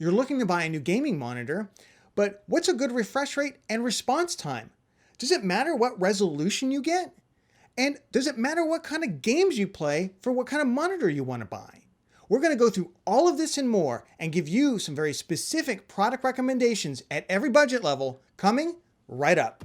You're looking to buy a new gaming monitor, but what's a good refresh rate and response time? Does it matter what resolution you get? And does it matter what kind of games you play for what kind of monitor you want to buy? We're going to go through all of this and more and give you some very specific product recommendations at every budget level coming right up.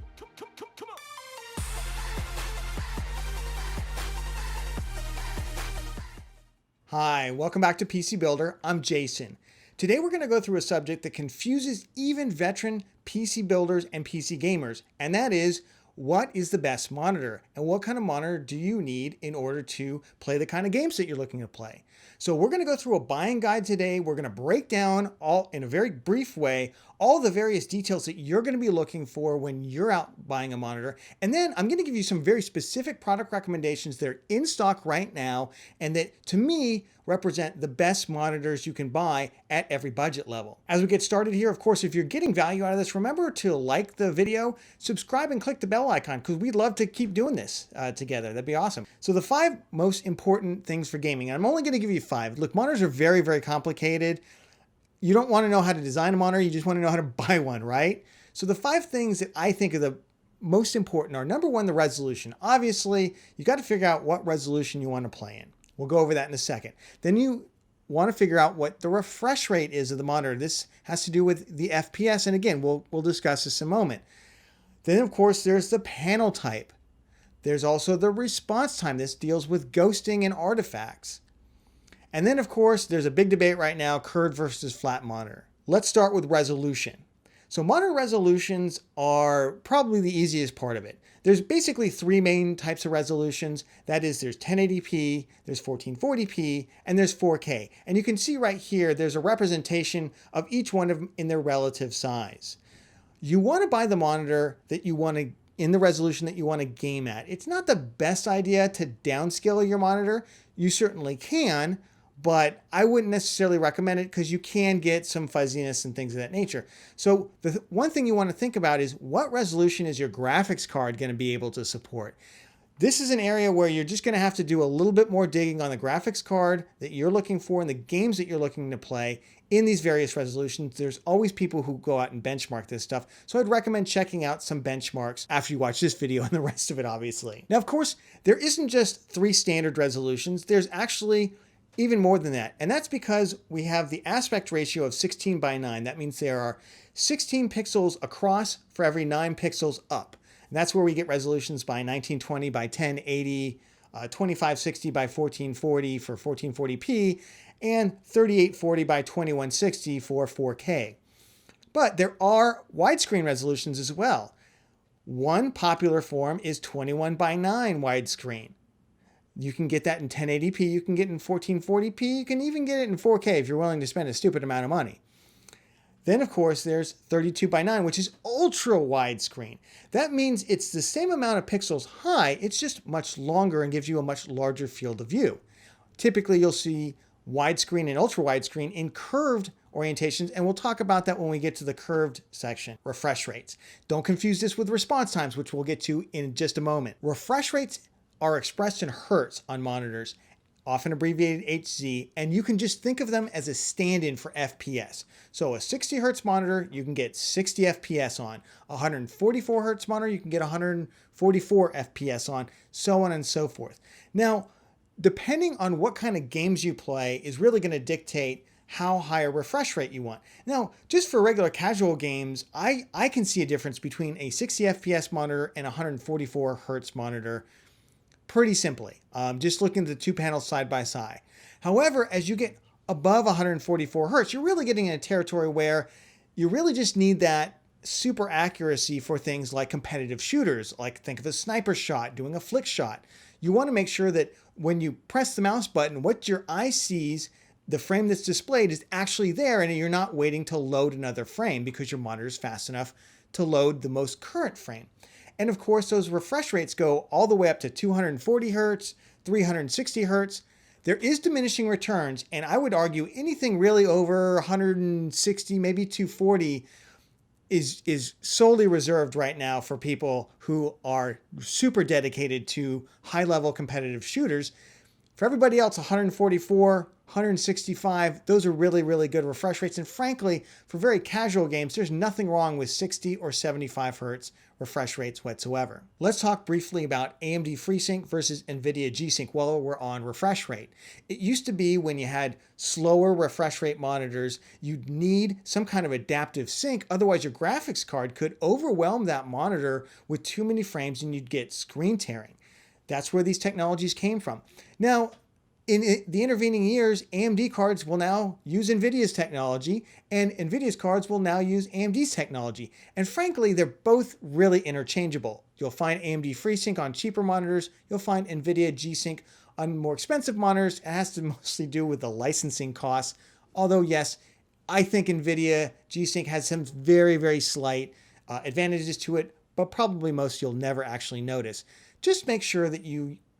Hi, welcome back to PC Builder. I'm Jason. Today we're going to go through a subject that confuses even veteran PC builders and PC gamers, and that is, what is the best monitor and what kind of monitor do you need in order to play the kind of games that you're looking to play? So we're going to go through a buying guide today. We're going to break down all in a very brief way all the various details that you're going to be looking for when you're out buying a monitor. And then I'm going to give you some very specific product recommendations that are in stock right now and that to me represent the best monitors you can buy at every budget level. As we get started here, of course, if you're getting value out of this, remember to like the video, subscribe, and click the bell icon because we'd love to keep doing this together. That'd be awesome. So the 5 most important things for gaming, and I'm only going to give you 5. Look, monitors are very, very complicated. You don't want to know how to design a monitor, you just want to know how to buy one, right? So the 5 things that I think are the most important are, number 1, the resolution. Obviously, you got to figure out what resolution you want to play in. We'll go over that in a second. Then you want to figure out what the refresh rate is of the monitor. This has to do with the FPS, and again, we'll discuss this in a moment. Then, of course, there's the panel type. There's also the response time. This deals with ghosting and artifacts. And then, of course, there's a big debate right now, curved versus flat monitor. Let's start with resolution. So monitor resolutions are probably the easiest part of it. There's basically 3 main types of resolutions. That is, there's 1080p, there's 1440p, and there's 4K. And you can see right here, there's a representation of each one of them in their relative size. You want to buy the monitor that you want to, in the resolution that you want to game at. It's not the best idea to downscale your monitor. You certainly can, but I wouldn't necessarily recommend it because you can get some fuzziness and things of that nature. So the one thing you want to think about is, what resolution is your graphics card going to be able to support? This is an area where you're just going to have to do a little bit more digging on the graphics card that you're looking for and the games that you're looking to play in these various resolutions. There's always people who go out and benchmark this stuff. So I'd recommend checking out some benchmarks after you watch this video and the rest of it, obviously. Now, of course, there isn't just 3 standard resolutions. There's actually even more than that. And that's because we have the aspect ratio of 16:9. That means there are 16 pixels across for every 9 pixels up. And that's where we get resolutions by 1920 by 1080, 2560 by 1440 for 1440p, and 3840 by 2160 for 4K. But there are widescreen resolutions as well. One popular form is 21:9 widescreen. You can get that in 1080p, you can get it in 1440p, you can even get it in 4K if you're willing to spend a stupid amount of money. Then, of course, there's 32:9, which is ultra widescreen. That means it's the same amount of pixels high, it's just much longer and gives you a much larger field of view. Typically, you'll see widescreen and ultra widescreen in curved orientations, and we'll talk about that when we get to the curved section. Refresh rates. Don't confuse this with response times, which we'll get to in just a moment. Refresh rates are expressed in hertz on monitors, often abbreviated HZ, and you can just think of them as a stand-in for FPS. So a 60 hertz monitor, you can get 60 FPS on. A 144 hertz monitor, you can get 144 FPS on, so on and so forth. Now, depending on what kind of games you play is really going to dictate how high a refresh rate you want. Now, just for regular casual games, I can see a difference between a 60 FPS monitor and a 144 hertz monitor pretty simply, just looking at the 2 panels side by side. However, as you get above 144 hertz, you're really getting in a territory where you really just need that super accuracy for things like competitive shooters, like think of a sniper shot, doing a flick shot. You want to make sure that when you press the mouse button, what your eye sees, the frame that's displayed, is actually there, and you're not waiting to load another frame because your monitor is fast enough to load the most current frame. And of course, those refresh rates go all the way up to 240 hertz, 360 hertz. There is diminishing returns, and I would argue anything really over 160, maybe 240 is solely reserved right now for people who are super dedicated to high-level competitive shooters. For everybody else, 144, 165, those are really, really good refresh rates. And frankly, for very casual games, there's nothing wrong with 60 or 75 hertz refresh rates whatsoever. Let's talk briefly about AMD FreeSync versus NVIDIA G-Sync while we're on refresh rate. It used to be when you had slower refresh rate monitors, you'd need some kind of adaptive sync, otherwise your graphics card could overwhelm that monitor with too many frames and you'd get screen tearing. That's where these technologies came from. Now, in the intervening years, AMD cards will now use NVIDIA's technology, and NVIDIA's cards will now use AMD's technology. And frankly, they're both really interchangeable. You'll find AMD FreeSync on cheaper monitors. You'll find NVIDIA G-Sync on more expensive monitors. It has to mostly do with the licensing costs. Although, yes, I think NVIDIA G-Sync has some very, very slight advantages to it, but probably most you'll never actually notice. Just make sure that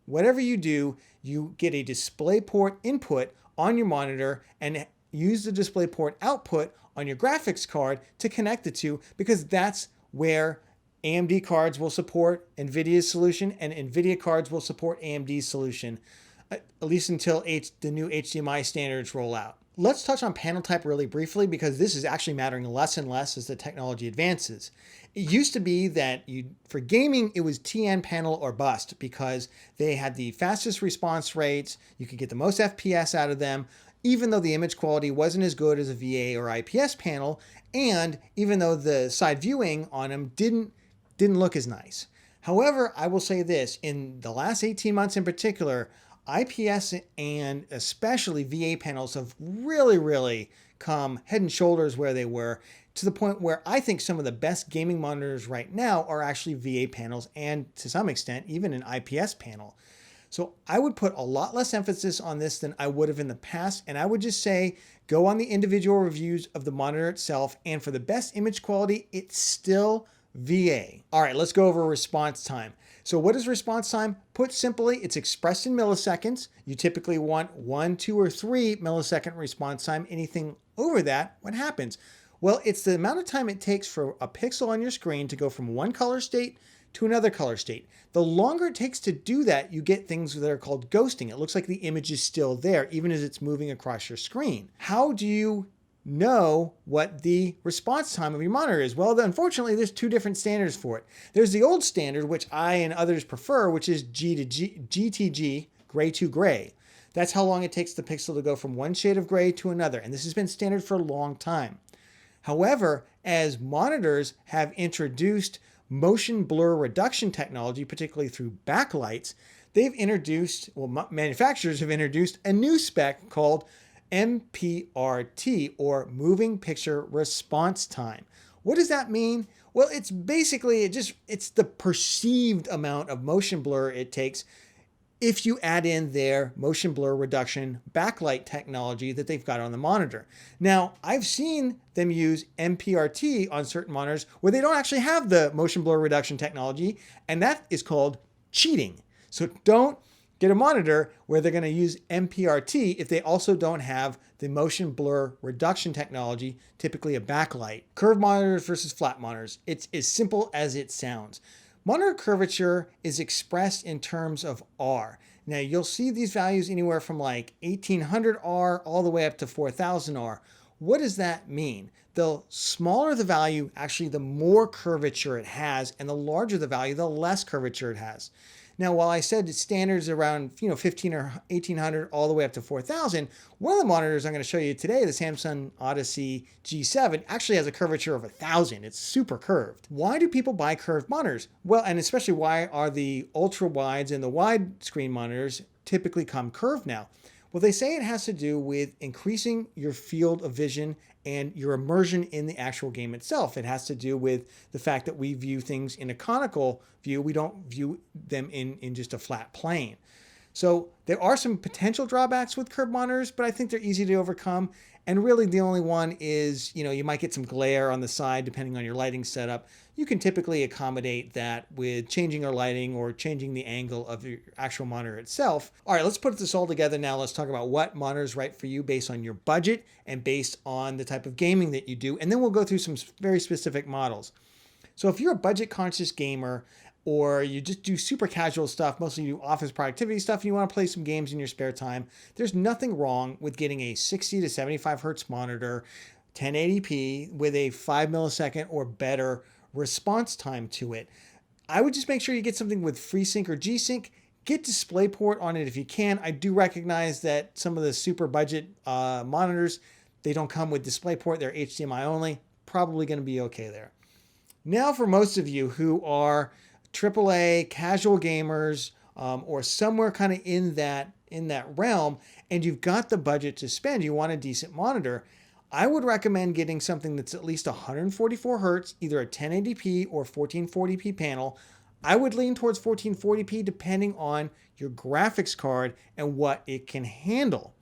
whatever you do, you get a DisplayPort input on your monitor and use the DisplayPort output on your graphics card to connect the two, because that's where AMD cards will support NVIDIA's solution and NVIDIA cards will support AMD's solution, at least until the new HDMI standards roll out. Let's touch on panel type really briefly, because this is actually mattering less and less as the technology advances. It used to be that for gaming, it was TN panel or bust, because they had the fastest response rates, you could get the most FPS out of them, even though the image quality wasn't as good as a VA or IPS panel, and even though the side viewing on them didn't look as nice. However, I will say this, in the last 18 months in particular, IPS and especially VA panels have really come head and shoulders where they were, to the point where I think some of the best gaming monitors right now are actually VA panels, and to some extent even an IPS panel. So I would put a lot less emphasis on this than I would have in the past, and I would just say go on the individual reviews of the monitor itself, and for the best image quality, it's still VA. All right, let's go over response time. So what is response time? Put simply, it's expressed in milliseconds. You typically want 1, 2, or 3 millisecond response time. Anything over that, what happens? Well, it's the amount of time it takes for a pixel on your screen to go from one color state to another color state. The longer it takes to do that, you get things that are called ghosting. It looks like the image is still there, even as it's moving across your screen. How do you know what the response time of your monitor is? Well, unfortunately, there's two different standards for it. There's the old standard, which I and others prefer, which is GTG, gray to gray. That's how long it takes the pixel to go from one shade of gray to another, and this has been standard for a long time. However, as monitors have introduced motion blur reduction technology, particularly through backlights, manufacturers have introduced a new spec called MPRT, or moving picture response time. What does that mean? Well, it's basically, it's the perceived amount of motion blur it takes if you add in their motion blur reduction backlight technology that they've got on the monitor. Now, I've seen them use MPRT on certain monitors where they don't actually have the motion blur reduction technology, and that is called cheating. So don't get a monitor where they're going to use MPRT if they also don't have the motion blur reduction technology, typically a backlight. Curved monitors versus flat monitors. It's as simple as it sounds. Monitor curvature is expressed in terms of R. Now you'll see these values anywhere from like 1800 R all the way up to 4000 R. What does that mean? The smaller the value, actually the more curvature it has, and the larger the value, the less curvature it has. Now, while I said standards around 15 or 1800 all the way up to 4000, one of the monitors I'm going to show you today, the Samsung Odyssey G7, actually has a curvature of 1000. It's super curved. Why do people buy curved monitors? Well, and especially why are the ultra-wides and the widescreen monitors typically come curved now? Well, they say it has to do with increasing your field of vision and your immersion in the actual game itself. It has to do with the fact that we view things in a conical view. We don't view them in just a flat plane. So there are some potential drawbacks with curved monitors, but I think they're easy to overcome. And really the only one is, you might get some glare on the side depending on your lighting setup. You can typically accommodate that with changing your lighting or changing the angle of your actual monitor itself. All right, let's put this all together now. Let's talk about what monitor is right for you based on your budget and based on the type of gaming that you do. And then we'll go through some very specific models. So if you're a budget conscious gamer, or you just do super casual stuff, mostly you do office productivity stuff, and you want to play some games in your spare time, there's nothing wrong with getting a 60 to 75 hertz monitor, 1080p with a 5 millisecond or better response time to it. I would just make sure you get something with FreeSync or G-Sync. Get DisplayPort on it if you can. I do recognize that some of the super budget monitors, they don't come with DisplayPort. They're HDMI only. Probably going to be okay there. Now for most of you who are AAA casual gamers or somewhere kind of in that realm, and you've got the budget to spend, you want a decent monitor, I would recommend getting something that's at least 144 hertz, either a 1080p or 1440p panel. I would lean towards 1440p depending on your graphics card and what it can handle.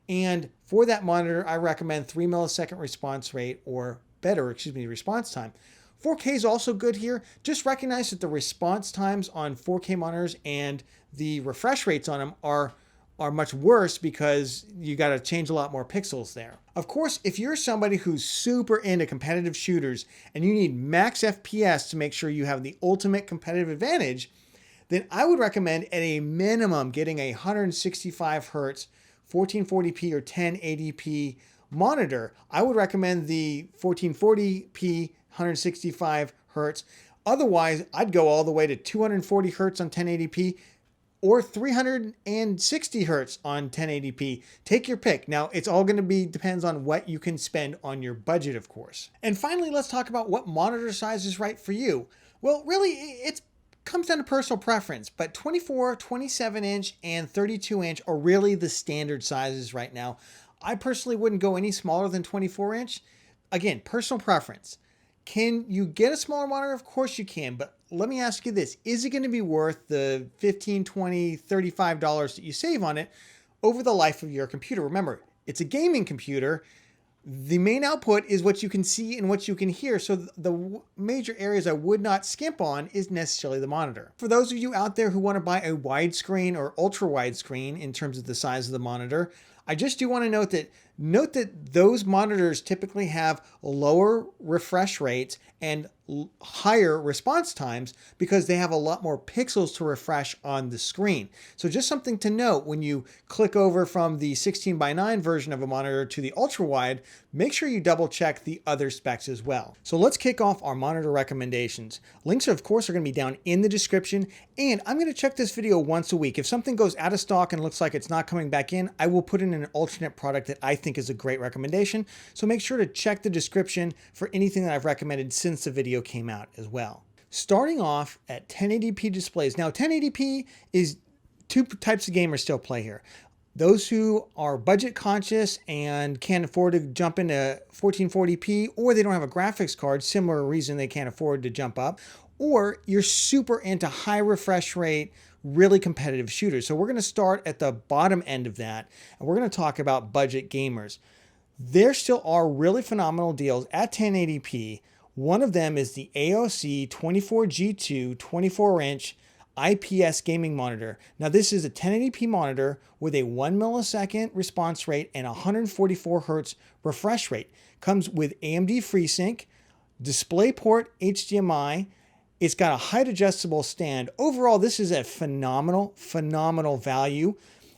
And for that monitor, I recommend 3 millisecond response rate or better, response time. 4K is also good here. Just recognize that the response times on 4K monitors and the refresh rates on them are much worse because you got to change a lot more pixels there. Of course, if you're somebody who's super into competitive shooters and you need max FPS to make sure you have the ultimate competitive advantage, then I would recommend at a minimum getting a 165 hertz 1440p or 1080p monitor. I would recommend the 1440p 165 hertz. Otherwise, I'd go all the way to 240 hertz on 1080p or 360 hertz on 1080p. Take your pick. Now, it's all going to depends on what you can spend on your budget, of course. And finally, let's talk about what monitor size is right for you. Well, really, it comes down to personal preference, but 24, 27 inch, and 32 inch are really the standard sizes right now. I personally wouldn't go any smaller than 24 inch. Again, personal preference. Can you get a smaller monitor? Of course you can, but let me ask you this. Is it going to be worth the $15, $20, $35 that you save on it over the life of your computer? Remember, it's a gaming computer. The main output is what you can see and what you can hear. So the major areas I would not skimp on is necessarily the monitor. For those of you out there who want to buy a widescreen or ultra wide screen in terms of the size of the monitor, I just do want to note that those monitors typically have lower refresh rates and higher response times because they have a lot more pixels to refresh on the screen. So just something to note when you click over from the 16:9 version of a monitor to the ultra wide, make sure you double check the other specs as well. So let's kick off our monitor recommendations. Links of course are going to be down in the description, and I'm going to check this video once a week. If something goes out of stock and looks like it's not coming back in, I will put in an alternate product that I think is a great recommendation. So make sure to check the description for anything that I've recommended since the video came out as well. Starting off at 1080p displays. Now 1080p is two types of gamers still play here. Those who are budget conscious and can't afford to jump into 1440p, or they don't have a graphics card, similar reason they can't afford to jump up, or you're super into high refresh rate, really competitive shooters. So we're going to start at the bottom end of that, and we're going to talk about budget gamers. There still are really phenomenal deals at 1080p. One of them is the ASUS TUF G2 24-inch IPS gaming monitor. Now this is a 1080p monitor with a 1 millisecond response rate and 144 hertz refresh rate. Comes with AMD FreeSync, DisplayPort HDMI. It's got a height adjustable stand. Overall, this is a phenomenal value.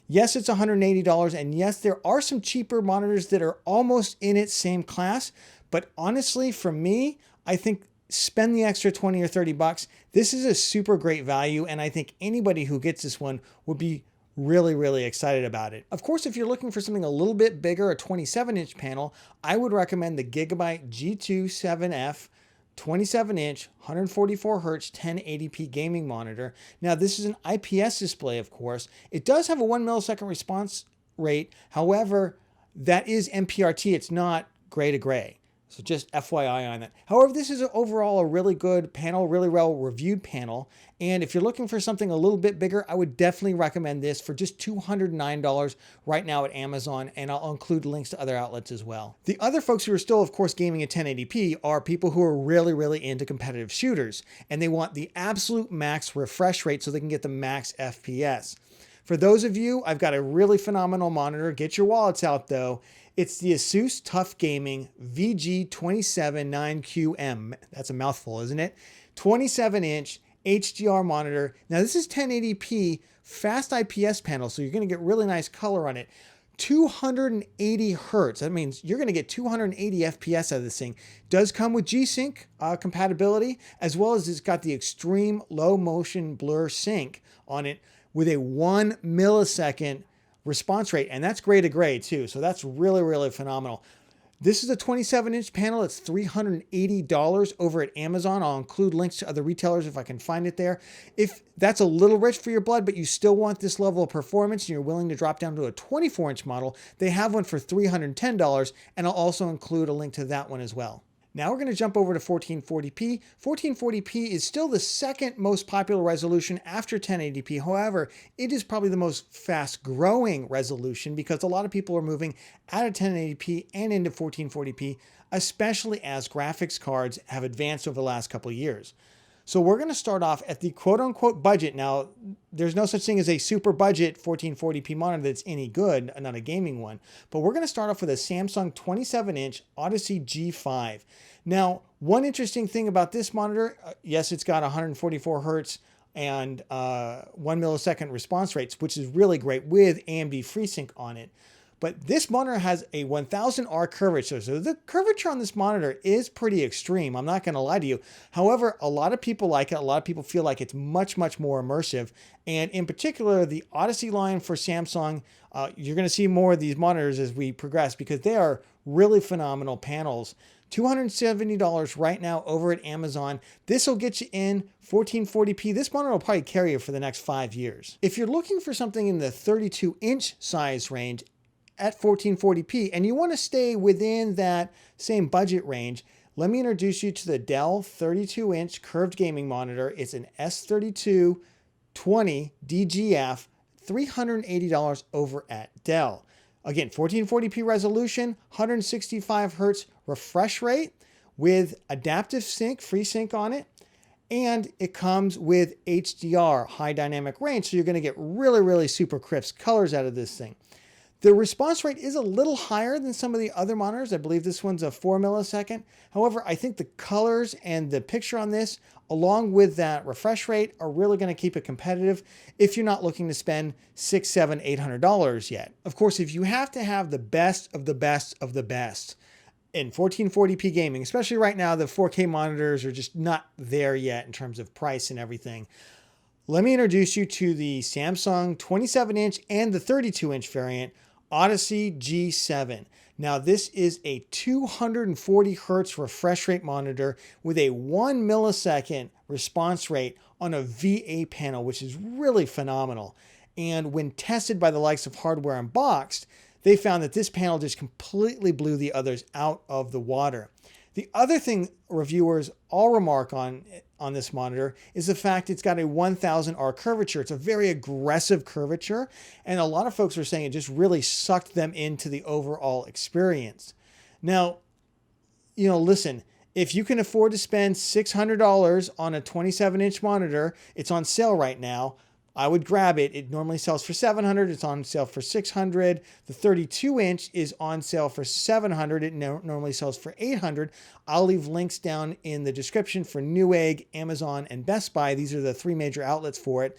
Yes, it's $180, and yes, there are some cheaper monitors that are almost in its same class, but honestly, for me, I think spend the extra 20 or 30 bucks. This is a super great value, and I think anybody who gets this one would be really excited about it. Of course, if you're looking for something a little bit bigger, a 27-inch panel, I would recommend the Gigabyte G7F 27-inch, 144 hertz, 1080p gaming monitor. Now, this is an IPS display, of course. It does have a 1 millisecond response rate. However, that is MPRT. It's not gray to gray. So just FYI on that. However, this is overall a really good panel, really well reviewed panel. And if you're looking for something a little bit bigger, I would definitely recommend this for just $209 right now at Amazon. And I'll include links to other outlets as well. The other folks who are still, of course, gaming at 1080p are people who are really into competitive shooters. And they want the absolute max refresh rate so they can get the max FPS. For those of you, I've got a really phenomenal monitor. Get your wallets out though. It's the ASUS TUF VG279QM. That's a mouthful, isn't it? 27-inch, HDR monitor. Now this is 1080p fast IPS panel, so you're going to get really nice color on it. 280 hertz. That means you're going to get 280 FPS out of this thing. Does come with G-Sync compatibility, as well as it's got the extreme low motion blur sync on it with a 1 millisecond response rate. And that's gray to gray too. So that's really, really phenomenal. This is a 27-inch panel. It's $380 over at Amazon. I'll include links to other retailers if I can find it there. If that's a little rich for your blood, but you still want this level of performance and you're willing to drop down to a 24-inch model, they have one for $310, and I'll also include a link to that one as well. Now we're going to jump over to 1440p. 1440p is still the second most popular resolution after 1080p. However, it is probably the most fast growing resolution because a lot of people are moving out of 1080p and into 1440p, especially as graphics cards have advanced over the last couple of years. So we're going to start off at the quote unquote budget. Now, there's no such thing as a super budget 1440p monitor that's any good, not a gaming one. But we're going to start off with a Samsung 27-inch Odyssey G5. Now, one interesting thing about this monitor, yes, it's got 144 hertz and 1 millisecond response rates, which is really great with AMD FreeSync on it. But this monitor has a 1000R curvature. So the curvature on this monitor is pretty extreme. I'm not going to lie to you. However, a lot of people like it. A lot of people feel like it's much, much more immersive. And in particular, the Odyssey line for Samsung, you're going to see more of these monitors as we progress because they are really phenomenal panels. $270 right now over at Amazon. This will get you in 1440p. This monitor will probably carry you for the next 5 years. If you're looking for something in the 32-inch size range, at 1440p, and you want to stay within that same budget range, let me introduce you to the Dell 32-inch curved gaming monitor. It's an S3220 DGF, $380 over at Dell. Again, 1440p resolution, 165 hertz refresh rate with adaptive sync, FreeSync on it. And it comes with HDR, high dynamic range, so you're going to get really, really super crisp colors out of this thing. The response rate is a little higher than some of the other monitors. I believe this one's a 4 millisecond. However, I think the colors and the picture on this, along with that refresh rate, are really going to keep it competitive if you're not looking to spend $600, $700, $800 yet. Of course, if you have to have the best of the best of the best in 1440p gaming, especially right now, the 4K monitors are just not there yet in terms of price and everything. Let me introduce you to the Samsung 27-inch and the 32-inch variant, Odyssey G7. Now this is a 240 hertz refresh rate monitor with a 1 millisecond response rate on a VA panel, which is really phenomenal. And when tested by the likes of Hardware Unboxed, they found that this panel just completely blew the others out of the water. The other thing reviewers all remark on this monitor is the fact it's got a 1000R curvature. It's a very aggressive curvature, and a lot of folks are saying it just really sucked them into the overall experience. Now, listen, if you can afford to spend $600 on a 27-inch monitor, it's on sale right now. I would grab it. It normally sells for $700. It's on sale for $600. The 32-inch is on sale for $700. It normally sells for $800. I'll leave links down in the description for Newegg, Amazon, and Best Buy. These are the 3 major outlets for it.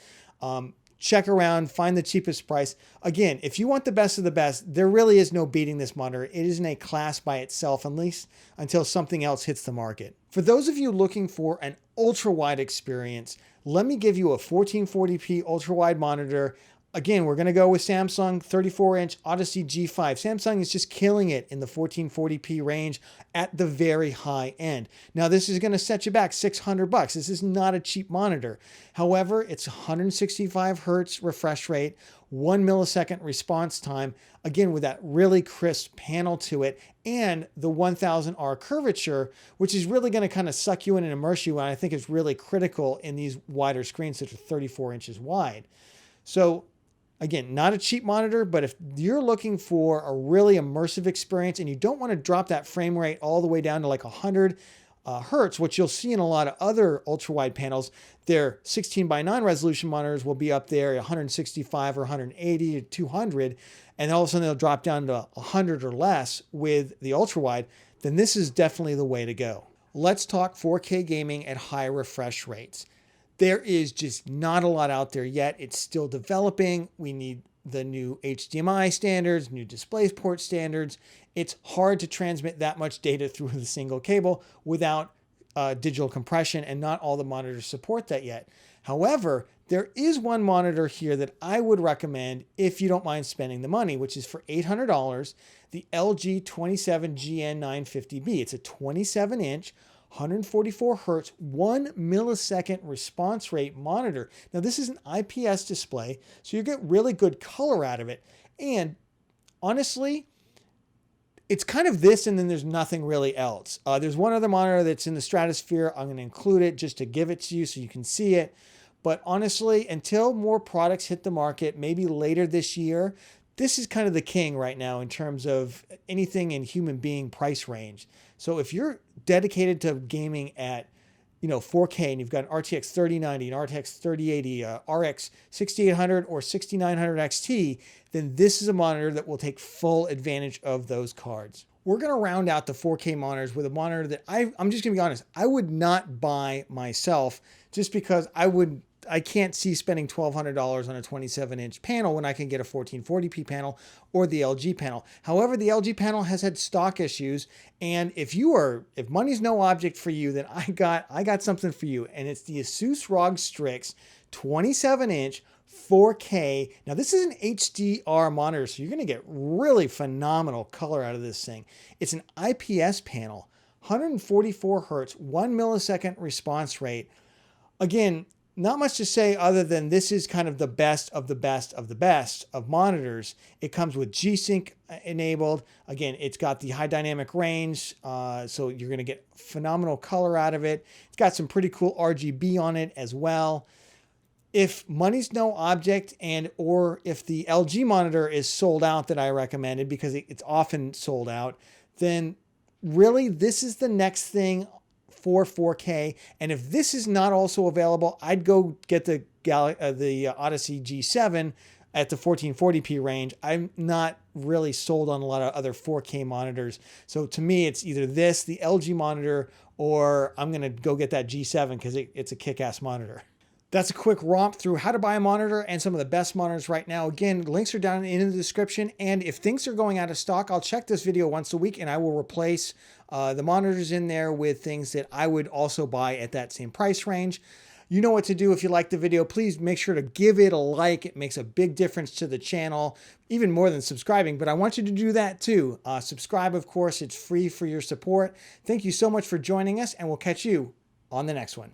Check around, find the cheapest price. Again, if you want the best of the best, there really is no beating this monitor. It is in a class by itself, at least until something else hits the market. For those of you looking for an ultra-wide experience, let me give you a 1440p ultra-wide monitor. Again, we're going to go with Samsung 34-inch Odyssey G5. Samsung is just killing it in the 1440p range at the very high end. Now, this is going to set you back $600. This is not a cheap monitor. However, it's 165 hertz refresh rate, 1 millisecond response time, again, with that really crisp panel to it, and the 1000R curvature, which is really going to kind of suck you in and immerse you, and I think is really critical in these wider screens that are 34 inches wide. So, again, not a cheap monitor, but if you're looking for a really immersive experience and you don't want to drop that frame rate all the way down to like 100 hertz, which you'll see in a lot of other ultra-wide panels, their 16:9 resolution monitors will be up there at 165 or 180 to 200, and all of a sudden they'll drop down to 100 or less with the ultra-wide, then this is definitely the way to go. Let's talk 4K gaming at high refresh rates. there is just not a lot out there yet. It's still developing. We need the new HDMI standards, new DisplayPort standards. It's hard to transmit that much data through the single cable without digital compression, and not all the monitors support that yet. However, there is one monitor here that I would recommend if you don't mind spending the money, which is for $800, the LG 27GN950B. It's a 27-inch, 144 hertz, 1 millisecond response rate monitor. Now, this is an IPS display, so you get really good color out of it. And honestly, it's kind of this, and then there's nothing really else. There's one other monitor that's in the stratosphere. I'm going to include it just to give it to you so you can see it. But honestly, until more products hit the market, maybe later this year, this is kind of the king right now in terms of anything in human being price range. So if you're dedicated to gaming at 4K, and you've got an RTX 3090, an RTX 3080, RX 6800 or 6900 XT, then this is a monitor that will take full advantage of those cards. We're going to round out the 4K monitors with a monitor that I'm just going to be honest, I would not buy myself, just because I can't see spending $1,200 on a 27-inch panel when I can get a 1440p panel or the LG panel. However, the LG panel has had stock issues, and if money's no object for you, then I got something for you, and it's the ASUS ROG Strix 27-inch 4K. Now, this is an HDR monitor, so you're going to get really phenomenal color out of this thing. It's an IPS panel, 144 hertz, 1 millisecond response rate. Again, not much to say other than this is kind of the best of the best of the best of monitors. It comes with G-Sync enabled. Again, it's got the high dynamic range, so you're going to get phenomenal color out of it. It's got some pretty cool RGB on it as well. If money's no object, or if the LG monitor is sold out that I recommended, because it's often sold out, then really this is the next thing for 4K. And if this is not also available, I'd go get the Odyssey G7 at the 1440p range. I'm not really sold on a lot of other 4K monitors. So to me, it's either this, the LG monitor, or I'm going to go get that G7 because it's a kick-ass monitor. That's a quick romp through how to buy a monitor and some of the best monitors right now. Again, links are down in the description. And if things are going out of stock, I'll check this video once a week and I will replace the monitors in there with things that I would also buy at that same price range. You know what to do. If you like the video, please make sure to give it a like. It makes a big difference to the channel, even more than subscribing, but I want you to do that too. Subscribe, of course. It's free for your support. Thank you so much for joining us, and we'll catch you on the next one.